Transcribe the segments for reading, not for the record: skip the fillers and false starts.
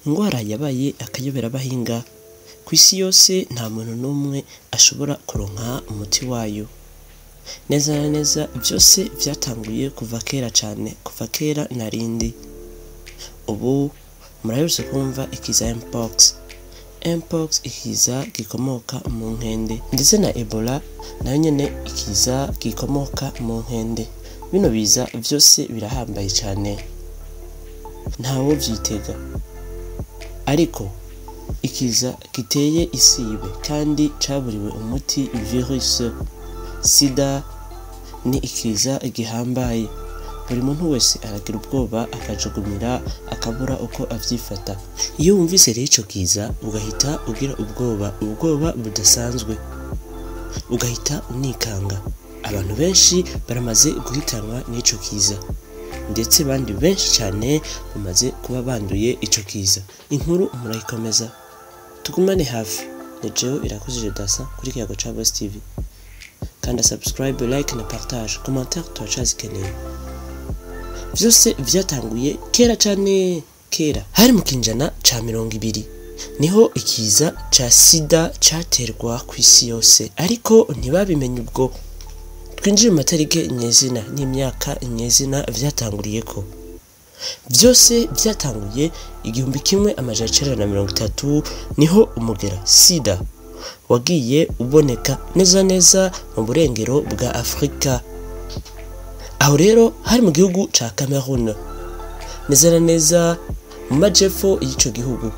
Ingwara yabaye akayobera abahinga kw'isi yose, nta muntu n'umwe ashobora kuronka umuti wayo. Neza na neza byose vyatanguye kuva kera cane, kuva kera narindi. Ubu muraherutse kumva ikiza Mpox ikiza gikomoka mu nkende, ndetse na Ebola nayo nyene ikiza gikomoka mu nkende. Bino biza vyose birahambaye cane, ntawo vyitega. Ariko ikiza giteye isibe kandi caburiwe umuti, virus sida ni ikiza gihambaye. Buri muntu wese aragira ubwoba, akajugumira, akabura uko avyifata. Iyo wumvise rero ico kiza ugahita ugira ubwoba budasanzwe, ugahita unikanga. Abantu benshi baramaze guhitanwa n'ico kiza, ndetse bandi benshi cyane bamaze kuba banduye ico kiza. Inkuru murayikomeza, tugumane hafi. Ni jewe Irakoze Dasa kuri Kiyago ca Boss TV. Kanda subscribe, like na partage, commentaire turacazikeneye. Vyose vyatanguye kera cane, kera hari mu kinjana ca 200 niho ikiza ca sida caterwa kw'isi yose, ariko ntibabimenye ubwo. Twinjiye mu matarike nyezina n'imyaka nyezina vyatanguriyeko. Vyose vyatanguye 1930 niho umugera sida wagiye uboneka neza neza mu burengero bwa Afrika. Aho rero hari mu gihugu ca Cameroon, neza na neza mu majepfo y'ico gihugu.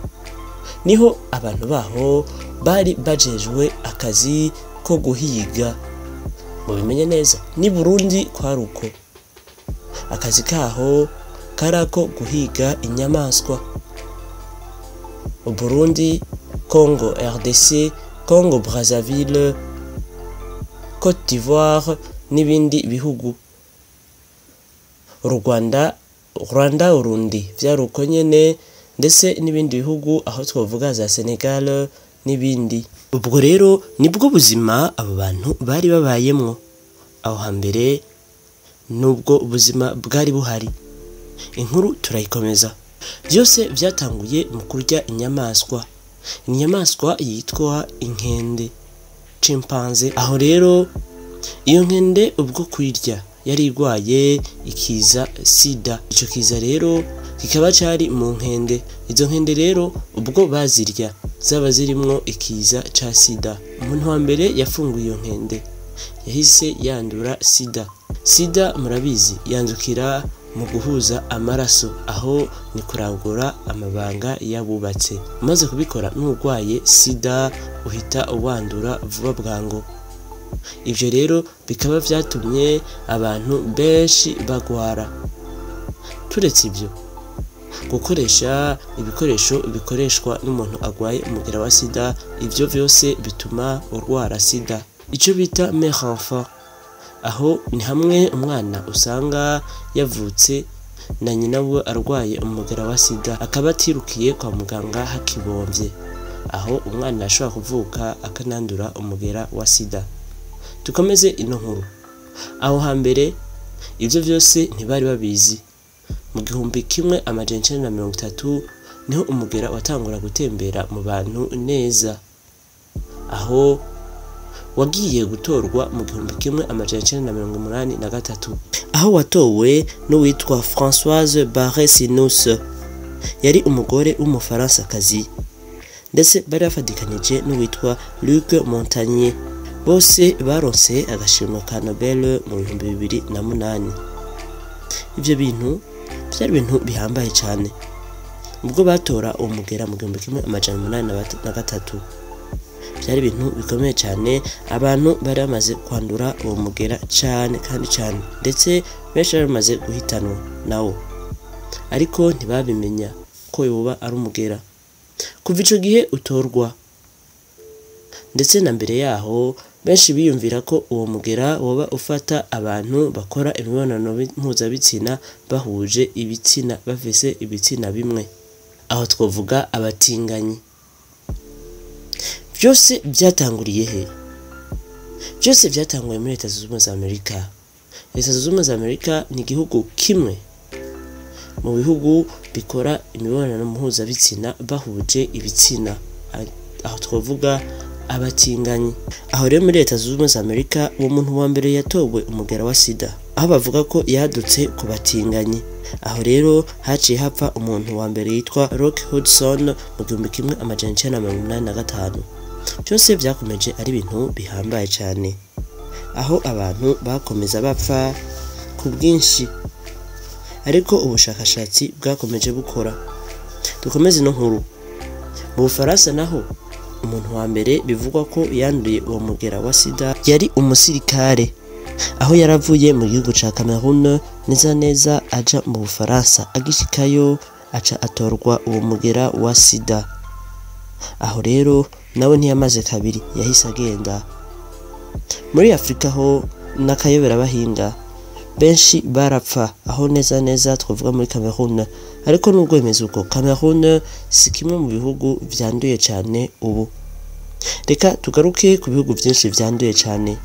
Niho abantu baho bari bajejwe akazi ko guhiga. Mubimenye neza, ni Burundi kwaruko. Akazi kaho karako guhiga inyamaswa. Burundi, Congo RDC, Congo Brazzaville, Côte d'Ivoire n'ibindi bihugu. Rwanda, Urundi vyaruko nyene, ndetse n'ibindi bihugu aho twovuga za Senegal n'ibindi. Ubwo rero nibwo buzima abo bantu bari babayemwo aho hambere, nubwo ubuzima bwari buhari. Inkuru turayikomeza. Byose vyatanguye mu kurya inyamaswa. Inyamaswa yitwa inkende, chimpanzee. Aho rero iyo nkende ubwo kwirya yari igwaye ikiza sida. Ico kiza rero kikaba cari mu nkende. Izo nkende rero ubwo bazirya zaba zirimwo ikiza ca sida. Umuntu wa mbere yafunguye iyo nkende yahise yandura sida. Sida murabizi yandukira mu guhuza amaraso, aho ni kurangura amabanga yabubatse. Umaze kubikora n'urwaye sida uhita uwandura vuba bwango. Ivyo rero bikaba vyatumye abantu benshi bagwara. Turetse ivyo, gukoresha ibikoresho bikoreshwa n'umuntu agwaye umugera wa sida, ivyo vyose bituma urwara sida. Ico bita mère enfant, aho ni hamwe umwana usanga yavutse na nyina we arwaye umugera wa sida, akaba atirukiye kwa muganga hakibomvye. Aho umwana ashobora kuvuka akanandura umugera wa sida. Tukomeze ino nkuru. Aho hambere ivyo vyose ntibari babizi. Mu 1930 niho umugera watangura gutembera mu bantu neza, aho wagiye gutorwa mu 1983, aho watowe n'uwitwa Françoise Barré-Sinous. Yari umugore w'umufaransa-kazi, ndetse bari bafadikanije n'uwitwa Luc Montagnier. Bose baronse agashimwe ka Nobel mu 2008. Ivyo bintu byari ibintu bihambaye cyane. Ubwo batora umugera mu 1983, byari ibintu bikomeye cyane. Abantu bari bamaze kwandura uwo mugera cyane kandi cyane, ndetse benshi bari bamaze guhitanwa nawo, ariko ntibabimenya ko yoba ari umugera. Kuva ico gihe utorwa, ndetse na mbere yaho benshi biyumvira ko uwo mugera woba ufata abantu bakora imibonano mpuzabitsina bahuje ibitsina, bafise ibitsina bimwe, aho twovuga abatinganyi. Byose byatanguriye he? Byose byatanguye muri Leta Zunze Ubumwe za Amerika. Leta Zunze Ubumwe za Amerika ni igihugu kimwe mu bihugu bikora imibonano mpuzabitsina bahuje ibitsina, aho twavuga abatinganyi. Aho rero muri Leta Zunze Ubumwe za Amerika uwo muntu wa mbere yatowe umugera wa sida, aho bavuga ko yadutse ku batinganyi. Aho rero haciye hapfa umuntu wa mbere yitwa Rock Hudson mu 1985. Byose byakomeje ari ibintu bihambaye cyane, aho abantu bakomeza bapfa ku bwinshi, ariko ubushakashatsi bwakomeje bukora. Dukomeze no nkuru. Mu Bufaransa naho umuntu wa mbere bivugwa ko yanduye uwo mugera wa sida yari umusirikare, aho yaravuye mu gihugu ca Cameroon neza aja mu Bufaransa. Agishikayo aca atorwa uwo mugera wa sida. Aho rero nawe ntiyamaze kabiri yahise agenda. Muri Afrika ho nakayobera bahinga benshi barapfa, aho neza twavuga muri Cameroon. Ariko nubwo bimeze uko, Cameroon si kimwe mu bihugu vyanduye cyane ubu. Reka tugaruke ku bihugu byinshi vyanduye cyane.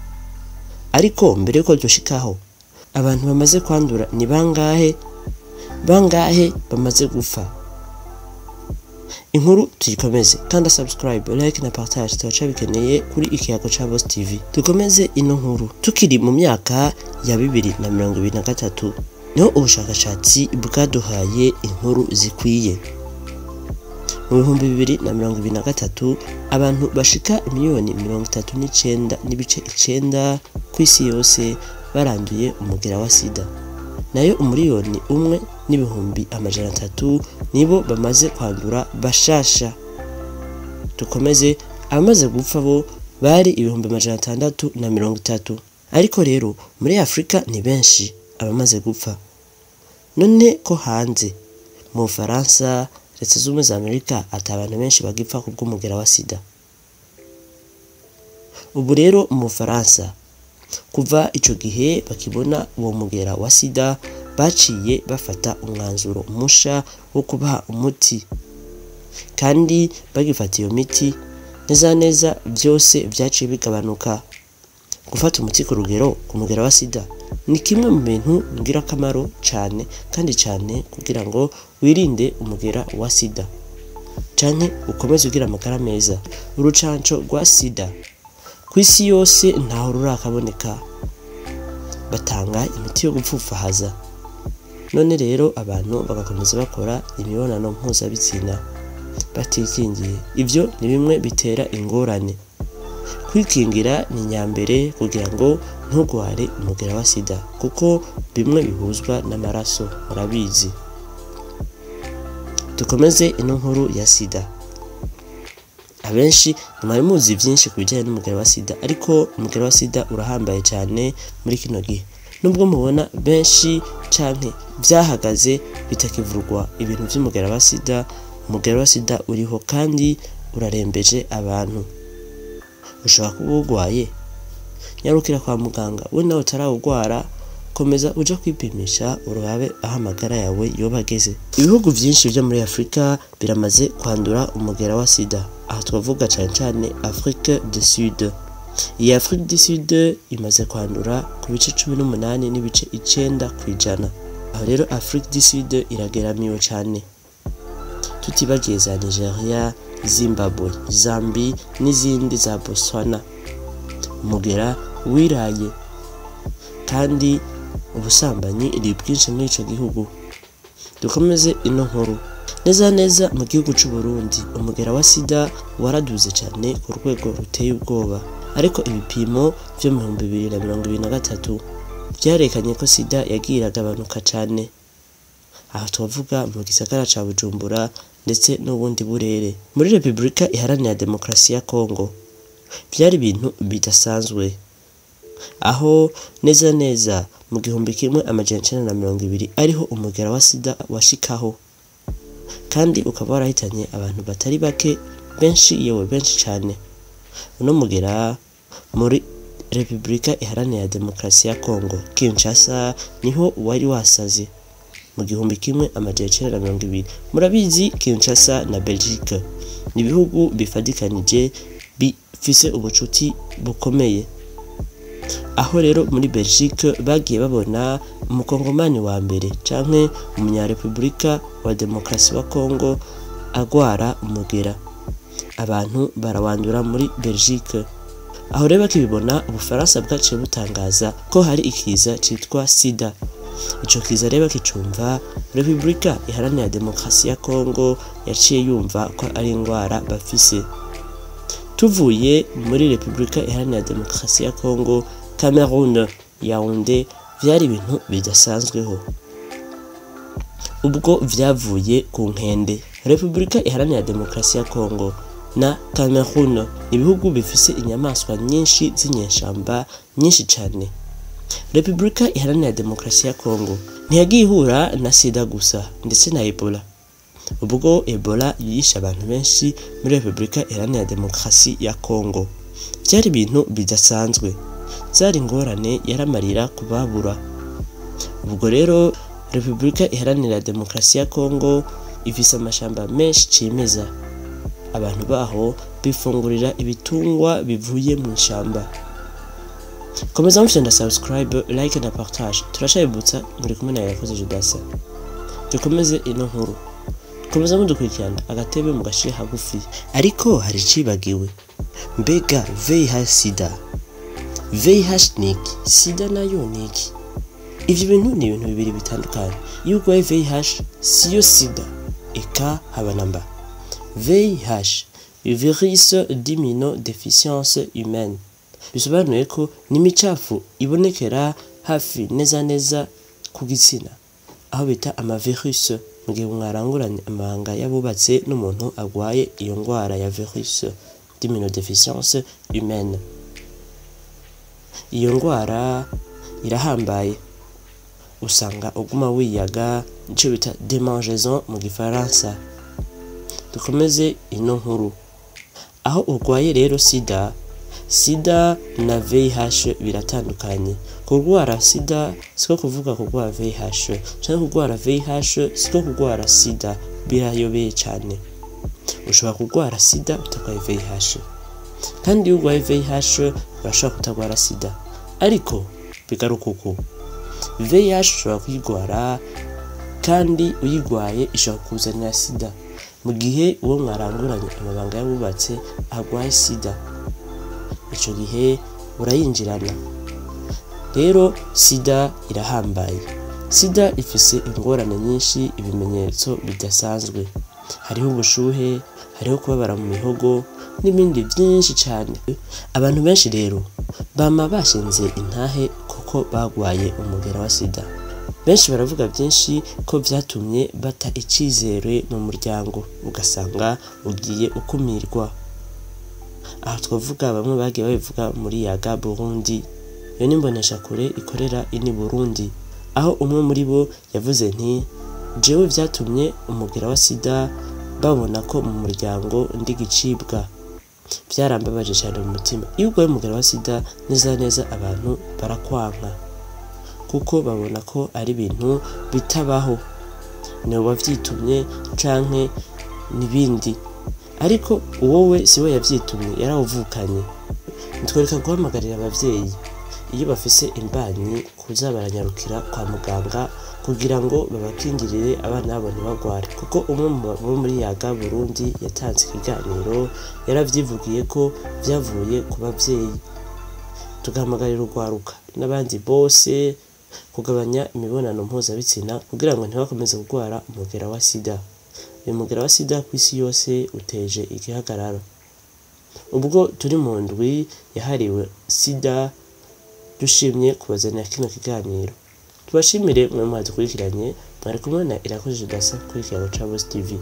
Ariko mbere yuko dushikaho, abantu bamaze kwandura ni bangahe bamaze gupfa? Inkuru tuyikomeze, kanda subscribe, like na partage, turaca bikeneye kuri Ikiyago ca Boss TV. Dukomeze ino nkuru. Tukiri mu myaka ya 2023 niho ubushakashatsi bwaduhaye inkuru zikwiye. Mu 2023 abantu bashika miliyoni 39.9 ku isi yose baranduye umugera wa sida, nayo umiliyoni 1.3 nibo bamaze kwandura bashasha. Dukomeze, abamaze gupfa bo bari 630. Ariko rero muri Afrika ni benshi abamaze gupfa. None ko hanze mu Bufaransa, Leta Zunze Ubumwe za Amerika atabantu benshi bagipfa kubw'umugera wa sida. Ubu rero mu Bufaransa kuva ico gihe bakibona uwo mugera wa sida, baciye bafata umwanzuro musha wo kubaha umuti, kandi bagifata iyo miti neza byose byaciye bigabanuka. Gufata umuti ku rugero ku mugera wa sida ni kimwe mu bintu ngira kamaro cyane, kandi cyane kugira ngo wirinde umugera wa sida canke ukomeze ugira amagara meza. Urucanco rwa sida ku isi yose ntaho rurakaboneka, batanga imiti yo gupfufahaza. None rero abantu bagakomeza bakora imibonano mpuzabitsina batikingiye. Ivyo ni bimwe bitera ingorane. Kwikingira ni nyambere kugira ngo ntugware umugera wa sida, kuko bimwe bihuzwa n'amaraso, murabizi. Dukomeze ino nkuru ya sida. Abenshi mwari muzi byinshi kubijyanye n'umugera wa sida, ariko umugera wa sida urahambaye cyane muri kino gihe. Nubwo mubona benshi canke byahagaze bitakivurwa ibintu by'umugera wa sida, umugera wa sida uriho kandi urarembeje abantu. Ushobora kuba urwaye, nyarukira kwa muganga. We nawe utarawugwara, komeza uja kwipimisha urabe aho amagara yawe yobageze. Ibihugu byinshi byo muri Afrika biramaze kwandura umugera wa sida. Aho twavuga cyane Afrique du Sud. Iyi Afrique du Sud imaze kwandura ku bice 18.9%. Aho rero Afrique du Sud irageramiwe cyane. Tutibagiye za Nigeria, Zimbabwe, Zambie n'izindi za Botswana. Umugera wiraye, kandi ubusambanyi iri bwinshi muri ico gihugu. Dukomeze ino nkuru. Neza mu gihugu cy'u Burundi umugera wa sida waraduze cyane ku rwego ruteye ubwoba, ariko ibipimo byo mu 2023 byarekanye ko sida yagiye iragabanuka cyane. Aho twavuga mu gisagara ca Bujumbura ndetse n'ubundi burere. Muri Republika Iharanira Demokarasi ya Kongo byari ibintu bidasanzwe, aho neza mu 1920 ariho umugera wa sida washikaho, kandi ukaba warahitanye abantu batari bake, benshi yewe benshi cyane. Uno mugera muri Republika Iharanira Demokarasi ya Kongo, Kinshasa, niho wari wasaze mu 1920. Murabizi Kinshasa na Belgique ni ibihugu bifadikanije bifise ubucuti bukomeye. Aho rero muri Belgique bagiye babona umukongomani wa mbere canke umunyarepublika wa demokarasi wa Congo agwara umugera. Abantu barawandura muri Belgique. Aho rero bakibibona Ubufaransa bwaciye butangaza ko hari ikiza citwa sida. Ico kiza rero kicumva Republika Iharanira Demokarasi ya Congo yaciye yumva ko ari ingwara bafise. Tuvuye muri Republika Iharanira Demokarasi ya Congo, Cameroun, Yaoundé vyari ibintu bidasanzweho. Ubwo vyavuye ku nkende. Republika Iharanira Demokarasi ya Congo na Cameroun ibihugu bifise inyamaswa nyinshi z'inyeshamba nyinshi cane. Republika Iharanira Demokarasi ya Congo ntiyagiye ihura na sida gusa ndetse na Ebola. Ubwo Ebola yishe abantu benshi muri Republika Iharanira Demokarasi ya Congo. Byari ibintu bidasanzwe. Zari ingorane yaramarira kubabura. Ubwo rero Republika Iharanira Demokarasi ya Congo ifise amashamba menshi cimeza. Abantu baho bifungurira ibitungwa bivuye mu ishamba. Komeza mufyonda subscribe, like na partage. Turashayibutsa muri kumwe na Irakoze Judasa. Dukomeze ino nkuru. Komeza mudukurikirana agatebe mu gashire hagufi. Ariko hari cibagiwe. Mbega VIH sida. VIH niki? Sida nayo niki? Ivyo bintu ni ibintu bibiri bitandukanye. Iyo urwaye VIH siyo sida. Eka habanamba. VIH, virus d'immunodéficience humaine. Bisobanuye ko n'imicafu ibonekera hafi neza ku gitsina, aho bita amavirus. Mu gihe mwaranguranye amabanga yabubatse n'umuntu agwaye iyo ngwara ya virus d'immunodéficience humaine. Iyo ngwara irahambaye. Usanga uguma wiyaga, ico bita démangeaison mu gifaransa. Dukomeze ino nkuru. Aho urwaye rero sida na VIH biratandukanye. Kurwara sida siko kuvuga kurwara VIH, canke kurwara VIH siko kurwara sida, birayobeye cane. Ushobora kurwara sida utarwaye VIH, kandi iyo urwaye VIH urashobora kutagwara sida. Ariko bigaruka uko VIH ushobora kuyigwara kandi uyigwaye ishobora kuzanira sida. Mu gihe uwo mwaranguranye amabanga yabubatse agwaye sida, ico gihe urayinjirana. Rero sida irahambaye. Sida ifise ingorane nyinshi, ibimenyetso bidasanzwe. Hariho ubushuhe, hariho kubabara mu mihogo n'ibindi byinshi cyane. Abantu benshi rero bama bashinze intahe kuko bagwaye umugera wa sida. Benshi baravuga byinshi ko vyatumye bata icizere mu muryango, ugasanga ugiye ukumirwa. Aha twavuga bamwe bagiye babivuga muri Yaga Burundi. Yo nimbonesha kure ikorera ini Burundi. Aho umwe muri bo yavuze nti jewe vyatumye umugera wa sida babona ko mu muryango ndi gicibwa. Vyarambabaje cyane mu mutima. Iyo urwaye umugera wa sida neza abantu barakwanka, kuko babona ko ari ibintu bitabaho, niwe wavyitumye canke nibindi. Ariko uwowe siwe yavyitumye, yarawuvukanye. Nitwereka guhamagarira abavyeyi iyo bafise imbanyi kuza baranyarukira kwa muganga kugira ngo babakingirire abana babo ntibagware. Kuko umwe mu muri Yaga Burundi yatanze ikiganiro yaravyivugiye ko vyavuye ku bavyeyi. Tugahamagarira urwaruka n'abandi bose kugabanya imibonano mpuzabitsina kugira ngo ntibakomeze kugwara umugera wa sida. Uyu mugera wa sida ku isi yose uteje igihagararo. Ubwo turi mu ndwi yahariwe sida, dushimye kubazanira kino kiganiro. Tubashimire mwe mwadukurikiranye. Mwari kumwe na Irakoze Judasa kuri Kiyago Travels TV.